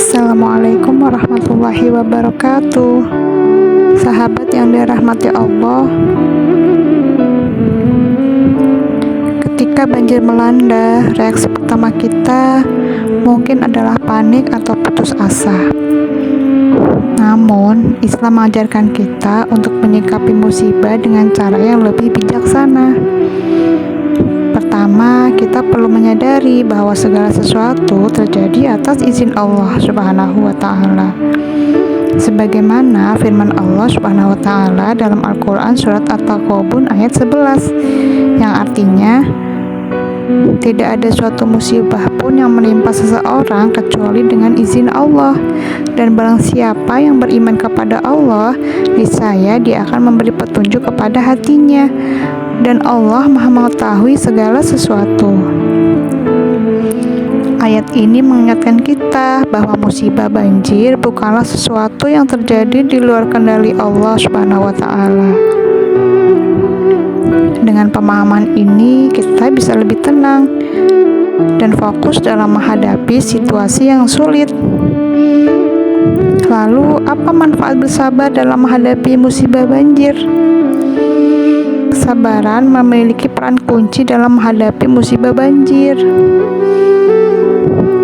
Assalamualaikum warahmatullahi wabarakatuh. Sahabat yang dirahmati Allah, ketika banjir melanda, reaksi pertama kita mungkin adalah panik atau putus asa. Namun, Islam mengajarkan kita untuk menyikapi musibah dengan cara yang lebih bijaksana. Pertama, kita perlu menyadari bahwa segala sesuatu terjadi atas izin Allah Subhanahu wa Ta'ala. Sebagaimana firman Allah Subhanahu wa Ta'ala dalam Al-Quran surat At-Taghabun ayat 11, yang artinya, tidak ada suatu musibah pun yang menimpa seseorang kecuali dengan izin Allah, dan barang siapa yang beriman kepada Allah, niscaya dia akan memberi petunjuk kepada hatinya, dan Allah Maha mengetahui segala sesuatu. Ayat ini mengingatkan kita bahwa musibah banjir bukanlah sesuatu yang terjadi di luar kendali Allah Subhanahu wa Ta'ala. Dengan pemahaman ini, kita bisa lebih tenang dan fokus dalam menghadapi situasi yang sulit. Lalu, apa manfaat bersabar dalam menghadapi musibah banjir? Kesabaran memiliki peran kunci dalam menghadapi musibah banjir.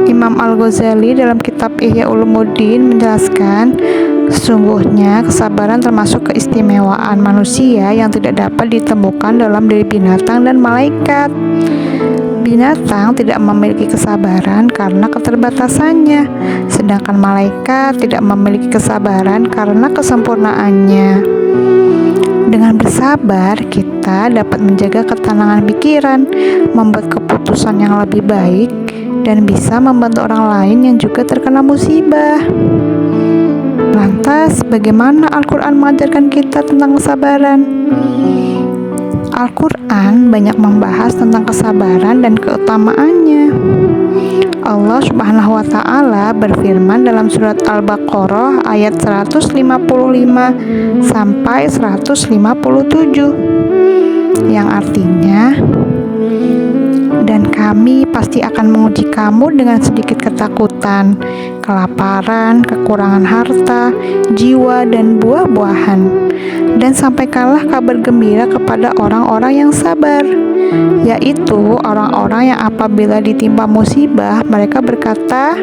Imam Al-Ghazali dalam kitab Ihya Ulumuddin menjelaskan, sesungguhnya kesabaran termasuk keistimewaan manusia yang tidak dapat ditemukan dalam diri binatang dan malaikat. Binatang tidak memiliki kesabaran karena keterbatasannya, sedangkan malaikat tidak memiliki kesabaran karena kesempurnaannya. Dengan bersabar, kita dapat menjaga ketenangan pikiran, membuat keputusan yang lebih baik, dan bisa membantu orang lain yang juga terkena musibah. Lantas, bagaimana Al-Quran mengajarkan kita tentang kesabaran? Al-Quran banyak membahas tentang kesabaran dan keutamaannya. Allah Subhanahu wa Ta'ala berfirman dalam surat Al-Baqarah ayat 155 sampai 157, yang artinya, dan kami pasti akan menguji kamu dengan sedikit ketakutan, kelaparan, kekurangan harta, jiwa, dan buah-buahan. Dan sampaikanlah kabar gembira kepada orang-orang yang sabar, yaitu orang-orang yang apabila ditimpa musibah, mereka berkata,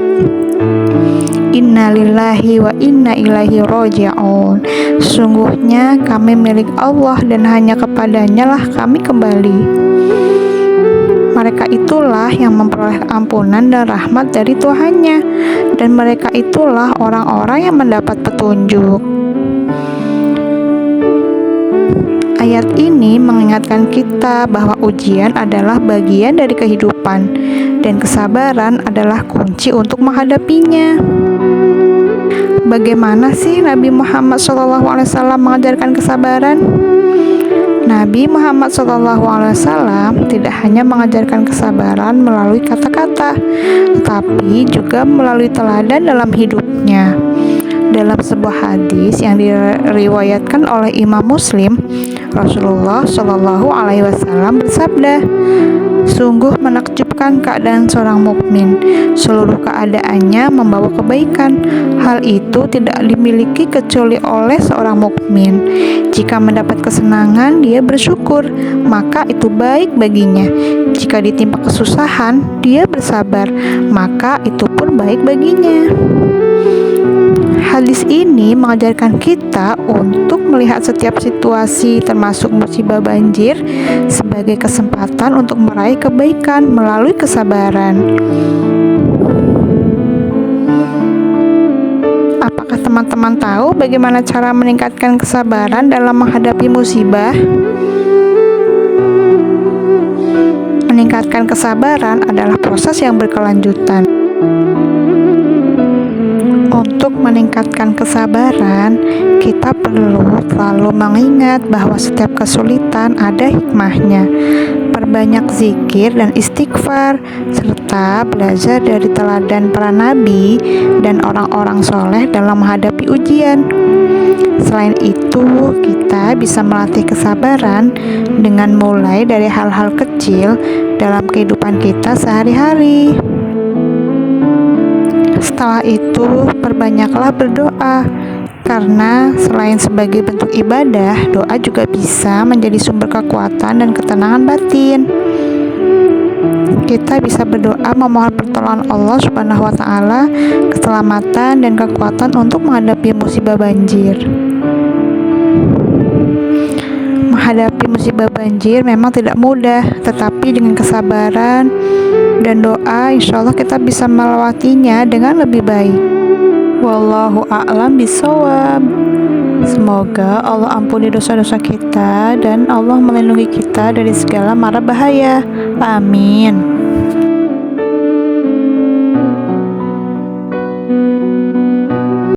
Inna lillahi wa inna ilaihi roji'un. Sesungguhnya kami milik Allah dan hanya kepadanya lah kami kembali. Mereka itulah yang memperoleh ampunan dan rahmat dari Tuhannya, dan mereka itulah orang-orang yang mendapat petunjuk. Ayat ini mengingatkan kita bahwa ujian adalah bagian dari kehidupan, dan kesabaran adalah kunci untuk menghadapinya. Bagaimana sih Nabi Muhammad SAW mengajarkan kesabaran? Nabi Muhammad SAW tidak hanya mengajarkan kesabaran melalui kata-kata, tetapi juga melalui teladan dalam hidupnya. Dalam sebuah hadis yang diriwayatkan oleh Imam Muslim, Rasulullah Shallallahu Alaihi Wasallam bersabda, sungguh menakjubkan keadaan seorang mukmin. Seluruh keadaannya membawa kebaikan. Hal itu tidak dimiliki kecuali oleh seorang mukmin. Jika mendapat kesenangan, dia bersyukur, maka itu baik baginya. Jika ditimpa kesusahan, dia bersabar, maka itu pun baik baginya. Hadis ini mengajarkan kita untuk melihat setiap situasi termasuk musibah banjir sebagai kesempatan untuk meraih kebaikan melalui kesabaran. Apakah teman-teman tahu bagaimana cara meningkatkan kesabaran dalam menghadapi musibah? Meningkatkan kesabaran adalah proses yang berkelanjutan. Untuk meningkatkan kesabaran, kita perlu selalu mengingat bahwa setiap kesulitan ada hikmahnya. Perbanyak zikir dan istighfar, serta belajar dari teladan para nabi dan orang-orang soleh dalam menghadapi ujian. Selain itu, kita bisa melatih kesabaran dengan mulai dari hal-hal kecil dalam kehidupan kita sehari-hari. Setelah itu, perbanyaklah berdoa, karena selain sebagai bentuk ibadah, doa juga bisa menjadi sumber kekuatan dan ketenangan batin. Kita bisa berdoa memohon pertolongan Allah Subhanahu wa Ta'ala, keselamatan dan kekuatan untuk menghadapi musibah banjir. Menghadapi musibah banjir memang tidak mudah, tetapi dengan kesabaran dan doa, insya Allah kita bisa melewatinya dengan lebih baik. Wallahu a'lam bishawab. Semoga Allah ampuni dosa-dosa kita dan Allah melindungi kita dari segala mara bahaya. Amin.